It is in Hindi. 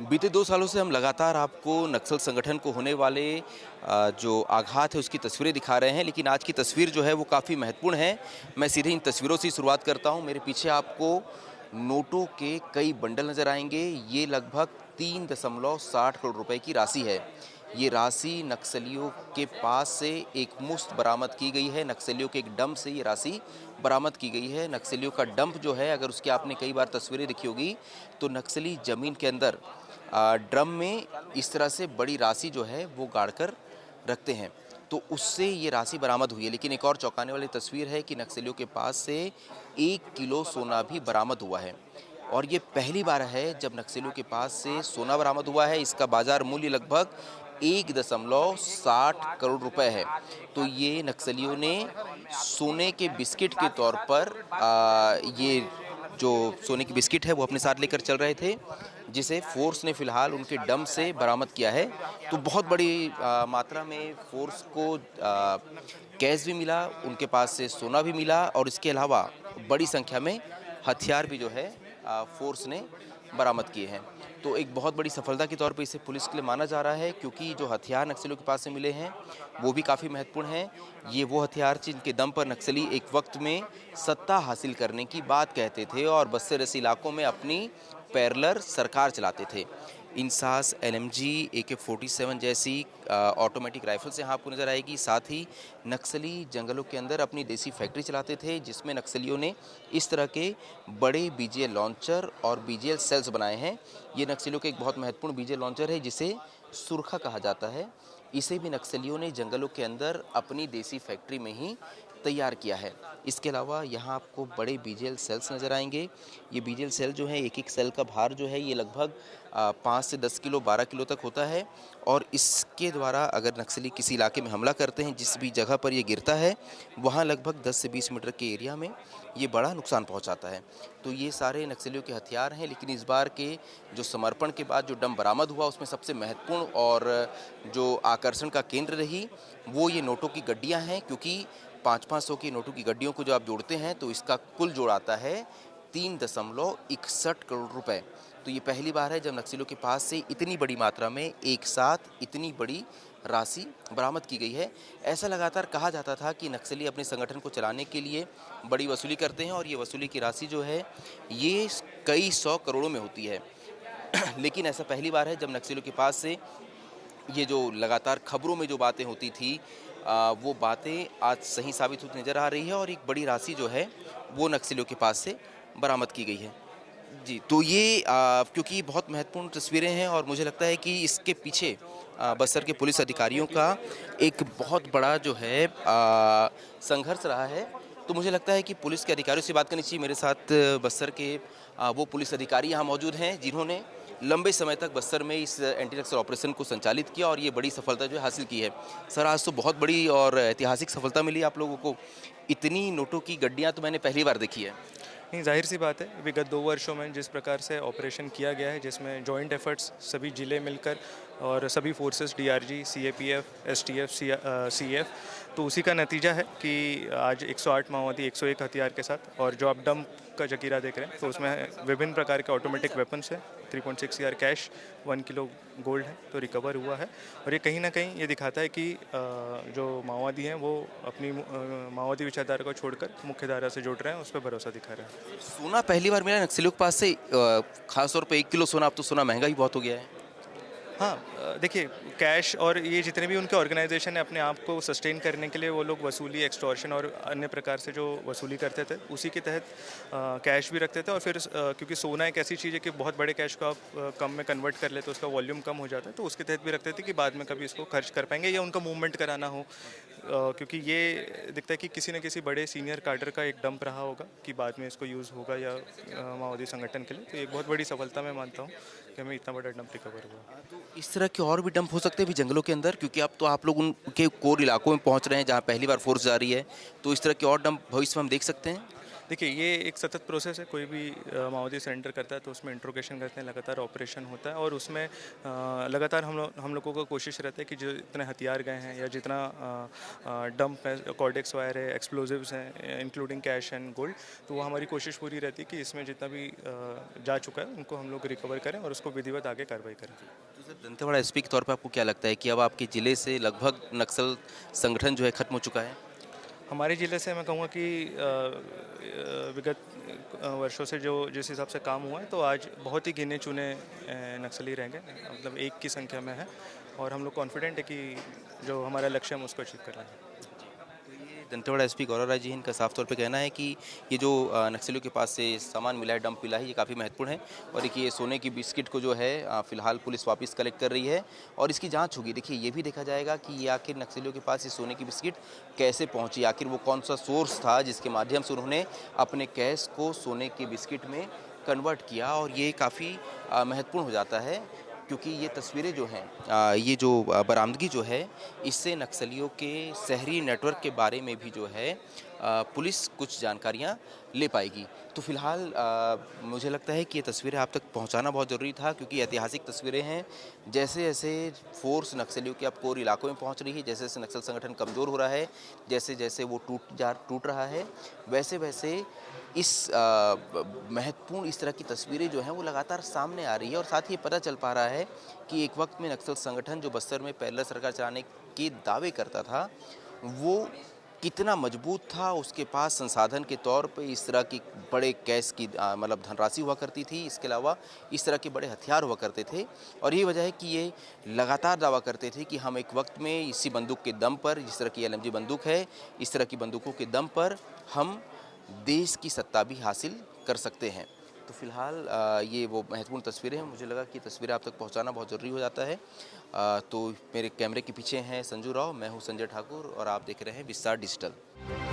बीते 2 सालों से हम लगातार आपको नक्सल संगठन को होने वाले जो आघात है उसकी तस्वीरें दिखा रहे हैं, लेकिन आज की तस्वीर जो है वो काफ़ी महत्वपूर्ण है। मैं सीधे इन तस्वीरों से ही शुरुआत करता हूँ। मेरे पीछे आपको नोटों के कई बंडल नज़र आएँगे। ये लगभग 3.60 करोड़ रुपए की राशि है। ये राशि नक्सलियों के पास से एक मुश्त बरामद की गई है। नक्सलियों के एक डंप से ये राशि बरामद की गई है। नक्सलियों का डंप जो है, अगर उसकी आपने कई बार तस्वीरें देखी होगी, तो नक्सली ज़मीन के अंदर ड्रम में इस तरह से बड़ी राशि जो है वो गाड़ कर रखते हैं, तो उससे ये राशि बरामद हुई है। लेकिन एक और चौंकाने वाली तस्वीर है कि नक्सलियों के पास से 1 किलो सोना भी बरामद हुआ है, और ये पहली बार है जब नक्सलियों के पास से सोना बरामद हुआ है। इसका बाजार मूल्य लगभग 1.60 करोड़ रुपए है। तो ये नक्सलियों ने सोने के बिस्किट के तौर पर ये जो सोने की बिस्किट है वो अपने साथ लेकर चल रहे थे, जिसे फोर्स ने फिलहाल उनके डंप से बरामद किया है। तो बहुत बड़ी मात्रा में फोर्स को कैश भी मिला, उनके पास से सोना भी मिला, और इसके अलावा बड़ी संख्या में हथियार भी जो है फोर्स ने बरामद किए हैं। तो एक बहुत बड़ी सफलता के तौर पे इसे पुलिस के लिए माना जा रहा है, क्योंकि जो हथियार नक्सलियों के पास से मिले हैं वो भी काफ़ी महत्वपूर्ण हैं। ये वो हथियार जिनके दम पर नक्सली एक वक्त में सत्ता हासिल करने की बात कहते थे और बस्तर जैसे इलाकों में अपनी पैरेलल सरकार चलाते थे। इंसास, एलएमजी, AK-47 जैसी ऑटोमेटिक राइफल्स यहाँ आपको नज़र आएगी। साथ ही नक्सली जंगलों के अंदर अपनी देसी फैक्ट्री चलाते थे, जिसमें नक्सलियों ने इस तरह के बड़े बीजीएल लॉन्चर और बीजीएल सेल्स बनाए हैं। ये नक्सलियों का एक बहुत महत्वपूर्ण बीजीएल लॉन्चर है, जिसे सुरखा कहा जाता है। इसे भी नक्सलियों ने जंगलों के अंदर अपनी देसी फैक्ट्री में ही तैयार किया है। इसके अलावा यहाँ आपको बड़े बीजीएल सेल्स नज़र आएंगे। ये बीजीएल सेल जो है, एक एक सेल का भार जो है ये लगभग 5 से 10 किलो 12 किलो तक होता है, और इसके द्वारा अगर नक्सली किसी इलाके में हमला करते हैं, जिस भी जगह पर ये गिरता है वहाँ लगभग 10 से 20 मीटर के एरिया में ये बड़ा नुकसान पहुँचाता है। तो ये सारे नक्सलियों के हथियार हैं, लेकिन इस बार के जो समर्पण के बाद जो डंप बरामद हुआ उसमें सबसे महत्वपूर्ण और जो आकर्षण का केंद्र रही वो ये नोटों की गड्डियाँ हैं, क्योंकि 500-500 की नोटों की गड्डियों को जो आप जोड़ते हैं तो इसका कुल जोड़ आता है 3.61 करोड़ रुपए। तो ये पहली बार है जब नक्सलियों के पास से इतनी बड़ी मात्रा में एक साथ इतनी बड़ी राशि बरामद की गई है। ऐसा लगातार कहा जाता था कि नक्सली अपने संगठन को चलाने के लिए बड़ी वसूली करते हैं, और ये वसूली की राशि जो है ये कई 100 करोड़ों में होती है। लेकिन ऐसा पहली बार है जब नक्सलियों के पास से ये जो लगातार खबरों में जो बातें होती थी वो बातें आज सही साबित होती नज़र आ रही है, और एक बड़ी राशि जो है वो नक्सलियों के पास से बरामद की गई है। जी, तो ये क्योंकि बहुत महत्वपूर्ण तस्वीरें हैं, और मुझे लगता है कि इसके पीछे बस्तर के पुलिस अधिकारियों का एक बहुत बड़ा जो है संघर्ष रहा है। तो मुझे लगता है कि पुलिस के अधिकारियों से बात करनी चाहिए। मेरे साथ बस्तर के वो पुलिस अधिकारी यहाँ मौजूद हैं जिन्होंने लंबे समय तक बस्तर में इस एंटी नक्सल ऑपरेशन को संचालित किया और ये बड़ी सफलता जो है हासिल की है। सर, आज तो बहुत बड़ी और ऐतिहासिक सफलता मिली आप लोगों को। इतनी नोटों की गड्डियाँ तो मैंने पहली बार देखी है। नहीं, जाहिर सी बात है, विगत 2 वर्षों में जिस प्रकार से ऑपरेशन किया गया है, जिसमें जॉइंट एफर्ट्स सभी जिले मिलकर और सभी forces DRG, CAPF, STF, CF, तो उसी का नतीजा है कि आज 108 माओवादी 101 हथियार के साथ, और जो आप डंप का जकीरा देख रहे हैं तो उसमें विभिन्न प्रकार के ऑटोमेटिक वेपन्स हैं, 3.6 CR कैश, 1 किलो गोल्ड है तो रिकवर हुआ है। और ये कहीं ना कहीं ये दिखाता है कि जो माओवादी हैं वो अपनी माओवादी विचारधारा को छोड़कर मुख्य धारा से जुड़ रहे हैं, उस पर भरोसा दिखा रहे हैं। सोना पहली बार मिला नक्सलियों के पास से, खास तौर पे 1 किलो सोना। अब तो सोना महंगा ही बहुत हो गया है। हाँ, देखिए, कैश और ये जितने भी उनके ऑर्गेनाइजेशन है, अपने आप को सस्टेन करने के लिए वो लोग वसूली, एक्सटॉर्शन और अन्य प्रकार से जो वसूली करते थे उसी के तहत कैश भी रखते थे। और फिर क्योंकि सोना एक ऐसी चीज़ है कि बहुत बड़े कैश को आप कम में कन्वर्ट कर ले तो उसका वॉल्यूम कम हो जाता है, तो उसके तहत भी रखते थे कि बाद में कभी इसको खर्च कर पाएंगे या उनका मूवमेंट कराना हो। क्योंकि ये दिखता है कि किसी न किसी बड़े सीनियर कार्डर का एक डंप रहा होगा कि बाद में इसको यूज़ होगा या माओवादी संगठन के लिए। तो एक बहुत बड़ी सफलता मैं मानता हूँ कि हमें इतना बड़ा डंप रिकवर हुआ। तो इस तरह के और भी डंप हो सकते हैं भी जंगलों के अंदर, क्योंकि अब तो आप लोग उनके कोर इलाकों में पहुंच रहे हैं जहां पहली बार फोर्स जा रही है, तो इस तरह के और डंप भविष्य में हम देख सकते हैं। देखिए, ये एक सतत प्रोसेस है। कोई भी माओवादी सरेंडर करता है तो उसमें इंट्रोगेशन करते हैं, लगातार ऑपरेशन होता है और उसमें लगातार हम लोगों को कोशिश रहता है कि जो इतने हथियार गए हैं या जितना डंप है, कॉर्डेक्स वायर है, एक्सप्लोजिव्स हैं, इंक्लूडिंग कैश एंड गोल्ड, तो वो हमारी कोशिश पूरी रहती है कि इसमें जितना भी जा चुका है उनको हम लोग रिकवर करें और उसको विधिवत आगे कार्रवाई करें। तो सर दंतेवाड़ा एसपी के तौर पर आपको क्या लगता है कि अब आपके ज़िले से लगभग नक्सल संगठन जो है खत्म हो चुका है? हमारे ज़िले से मैं कहूँगा कि विगत वर्षों से जो जिस हिसाब से काम हुआ है तो आज बहुत ही गिने चुने नक्सली रह गए, मतलब एक की संख्या में है और हम लोग कॉन्फिडेंट है कि जो हमारा लक्ष्य है हम उसको अचीव कर लेंगे। तो ये दंतेवाड़ा एसपी गौरव राज जी इनका साफ तौर पे कहना है कि ये जो नक्सलियों के पास से सामान मिला है, डंप मिला है, ये काफ़ी महत्वपूर्ण है और देखिए ये सोने की बिस्किट को जो है फिलहाल पुलिस वापस कलेक्ट कर रही है और इसकी जांच होगी। देखिए ये भी देखा जाएगा कि ये आखिर नक्सलियों के पास ये सोने की बिस्किट कैसे पहुंची, आखिर वो कौन सा सोर्स था जिसके माध्यम से उन्होंने अपने कैश को सोने के बिस्किट में कन्वर्ट किया और ये काफ़ी महत्वपूर्ण हो जाता है क्योंकि ये तस्वीरें जो हैं ये जो बरामदगी जो है इससे नक्सलियों के शहरी नेटवर्क के बारे में भी जो है पुलिस कुछ जानकारियां ले पाएगी। तो फिलहाल मुझे लगता है कि ये तस्वीरें आप तक पहुंचाना बहुत ज़रूरी था क्योंकि ऐतिहासिक तस्वीरें हैं। जैसे जैसे फोर्स नक्सलियों के अब कोर इलाकों में पहुंच रही है, जैसे जैसे नक्सल संगठन कमज़ोर हो रहा है, जैसे जैसे वो टूट रहा है, वैसे वैसे इस महत्वपूर्ण इस तरह की तस्वीरें जो हैं वो लगातार सामने आ रही है और साथ ही पता चल पा रहा है कि एक वक्त में नक्सल संगठन जो बस्तर में पैरेलल सरकार चलाने के दावे करता था वो कितना मजबूत था, उसके पास संसाधन के तौर पे इस तरह की बड़े कैश की मतलब धनराशि हुआ करती थी, इसके अलावा इस तरह के बड़े हथियार हुआ करते थे और यही वजह है कि ये लगातार दावा करते थे कि हम एक वक्त में इसी बंदूक के दम पर, जिस तरह की एलएमजी बंदूक है, इस तरह की बंदूकों के दम पर हम देश की सत्ता भी हासिल कर सकते हैं। तो फिलहाल ये वो महत्वपूर्ण तस्वीरें हैं, मुझे लगा कि तस्वीरें आप तक पहुंचाना बहुत ज़रूरी हो जाता है। तो मेरे कैमरे के पीछे हैं संजू राव, मैं हूं संजय ठाकुर और आप देख रहे हैं विस्तार डिजिटल।